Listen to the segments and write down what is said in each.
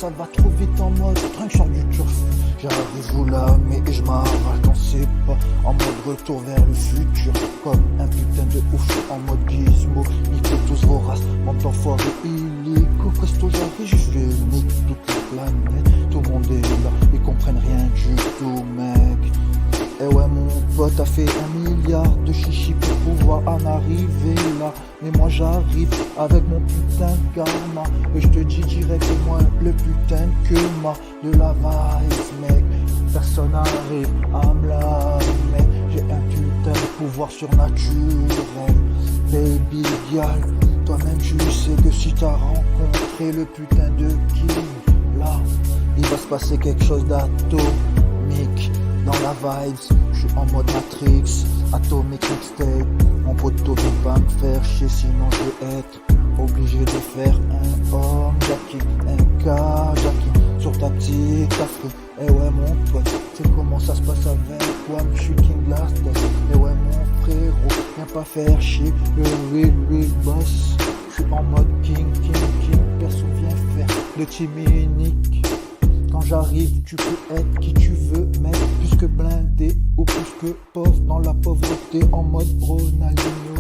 ça va trop vite en mode train, sort du turf. J'arrive où là, mais je m'arrache, t'en sais pas. En mode retour vers le futur, comme un putain de ouf, je suis en mode gizmo. Niquez tous vos races, mon enfoiré illico. Presto j'arrive, je vais niquer toute la planète. Tout le monde est là, ils comprennent rien du tout, mec. Eh ouais, mon pote a fait 1 milliard de chichi pour pouvoir en arriver là. Mais moi j'arrive avec mon putain de karma. Et je te dis direct que moi le putain que moi de la vibe, mec. Personne n'arrive à me laver. J'ai un putain de pouvoir surnaturel. Baby girl, toi-même tu sais que si t'as rencontré le putain de king, là, il va se passer quelque chose d'atomique. Dans la vibes, je suis en mode Matrix, Atomic Mixtape. Mon poteau veut pas me faire chier, sinon je vais être obligé de faire un homme Jackie, un cas Jackie sur ta petite Afrique. Eh ouais mon pote, c'est comment ça se passe avec toi, je suis King Glass. Eh ouais mon frérot, viens pas faire chier le real boss. Je suis en mode king, personne vient faire le team unique. Quand j'arrive, tu peux être qui tu veux, mec, plus que blindé ou plus que pauvre dans la pauvreté, en mode Ronaldinho,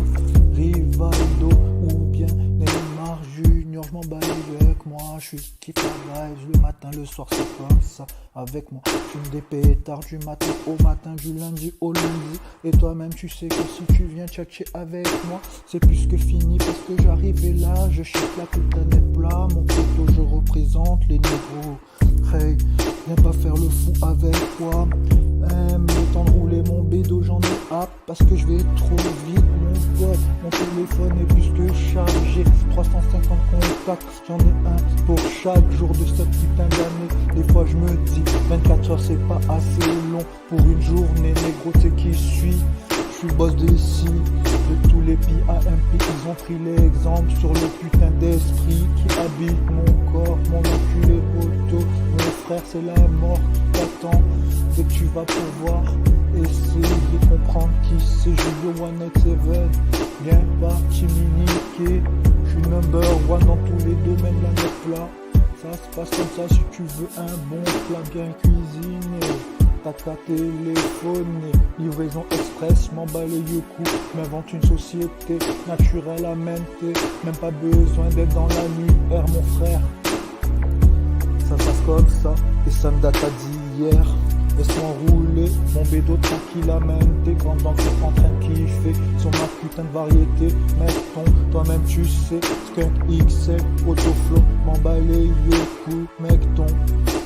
Rivaldo ou bien Neymar Junior. Je m'en bats les yeux, moi, je suis kiff la vibe, le matin, le soir, c'est comme ça. Avec moi, je fume des pétards du matin au matin, du lundi au lundi. Et toi-même, tu sais que si tu viens tchatcher avec moi, c'est plus que fini parce que j'arrive et là, je chèque la putain des plats. Mon poteau, je représente les négros. Hey, viens pas faire le fou avec moi. Le temps de rouler mon bédo, j'en ai hâte parce que je vais trop vite, mon pote. Mon téléphone est plus que chargé, 350 contacts, j'en ai un pour chaque jour de cette putain d'année. Des fois je me dis 24 heures c'est pas assez long pour une journée, négro c'est qui je suis. Je suis le boss d'ici, de tous les PIMP, ils ont pris l'exemple sur le putain d'esprit qui habite mon corps, mon enculé auto. Mon frère c'est la mort qui t'attend, dès que tu vas pouvoir essayer de comprendre qui c'est. Julio 187, viens pas t'immuniquer, je suis number one dans tous les domaines, la meuf là. Ça se passe comme ça si tu veux un bon plat bien cuisiné. T'as qu'à téléphoner, livraison express, m'en bats les yeux coups, m'invente une société naturelle à menter, même pas besoin d'être dans la lumière mon frère. Ça se passe comme ça, et ça me date à d'hier. Laisse-moi rouler, mon bédo tranquille à même. T'es grand dans le en train de kiffer sur ma putain de variété. Mettons, toi-même tu sais, Skunk XL, Autoflow, m'en bats les yeux coups, mec ton.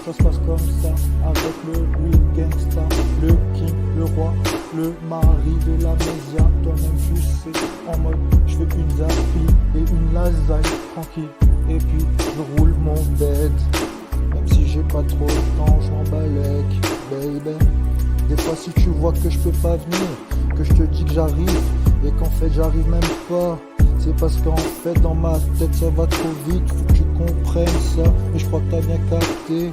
Ça se passe comme ça, avec le real gangsta, le king, le roi, le mari de la mésia. Toi-même tu sais, en mode, je fais une zappie et une lasagne tranquille. Et puis, je roule mon bed. Même si j'ai pas trop de temps, je m'en balèque, baby. Des fois si tu vois que je peux pas venir, que je te dis que j'arrive, et qu'en fait j'arrive même pas, c'est parce qu'en fait dans ma tête ça va trop vite, faut que tu comprennes ça. Mais je crois que t'as bien capté,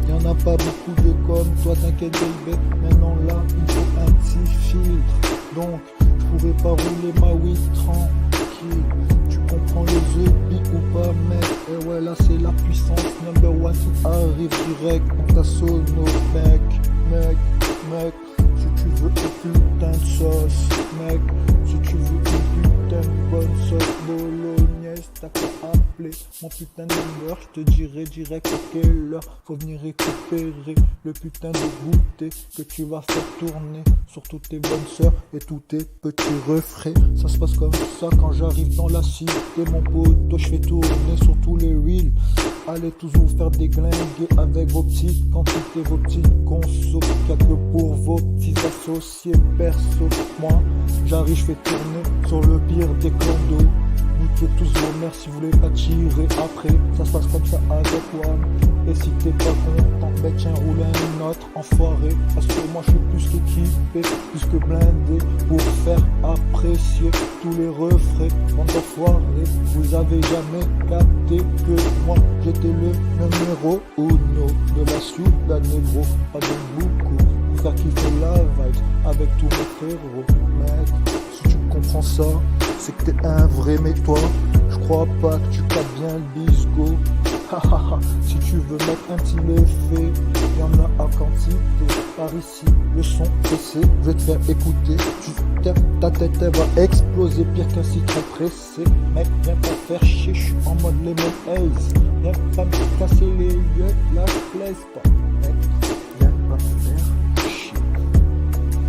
y'en a pas beaucoup de comme toi, t'inquiète baby. Maintenant là, il faut un petit filtre, donc je pourrais pas rouler ma weed tranquille. Tu comprends les EPI ou pas mec? Et ouais là c'est la puissance number one qui arrive direct dans ta sono mec. Si tu veux une putain de sauce mec, si tu veux une putain de bonne sauce bolognaise, t'as qu'à appeler mon putain de number, je te dirai direct à quelle heure faut venir récupérer le putain de goûter que tu vas faire tourner sur toutes tes bonnes sœurs et tous tes petits refrains. Ça se passe comme ça quand j'arrive dans la cité, mon poteau, je fais tourner sur tous les reels. Allez tous vous faire déglinguer avec vos petites quantités, vos petites consos, y'a que pour vos petits associés perso. Moi j'arrive, je fais tourner sur le pire des clandos. Niquez tous vos mères si vous voulez pas tirer après. Ça se passe comme ça avec moi. Et si t'es pas content, ben tiens roule un autre enfoiré. Parce que moi je suis plus qu'équipé, plus que blindé pour faire apprécier tous les refrains. Bande d'enfoirés, vous avez jamais capté que moi j'étais le numéro uno de la Ciudad Negro. Pas de beaucoup, vous faire kiffer la vibe avec tous mes frérots. Mec, si tu comprends ça, c'est que t'es un vrai mec toi. Je crois pas que tu captes bien le bisco. Si tu veux mettre un petit effet, y'en a à quantité. Par ici, le son baissé, je vais te faire écouter. Ta tête elle va exploser, pire qu'un citron pressé. Mec, viens pas faire chier, je suis en mode lemon haze. Viens pas me casser les yeux, là je plaise pas. Mec, viens pas me faire chier.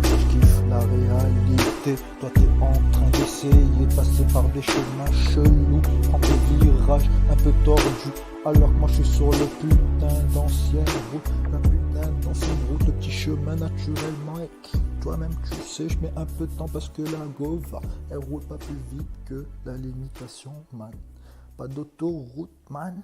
Je kiffe la réalité, toi t'es en train d'essayer de passer par des chemins chelous, prendre des virages un peu tordus, alors que moi je suis sur le putain d'ancienne route, la putain d'ancienne route, le petit chemin naturellement, mec. Toi-même tu sais, je mets un peu de temps parce que la Gova, elle roule pas plus vite que la limitation, man. Pas d'autoroute, man.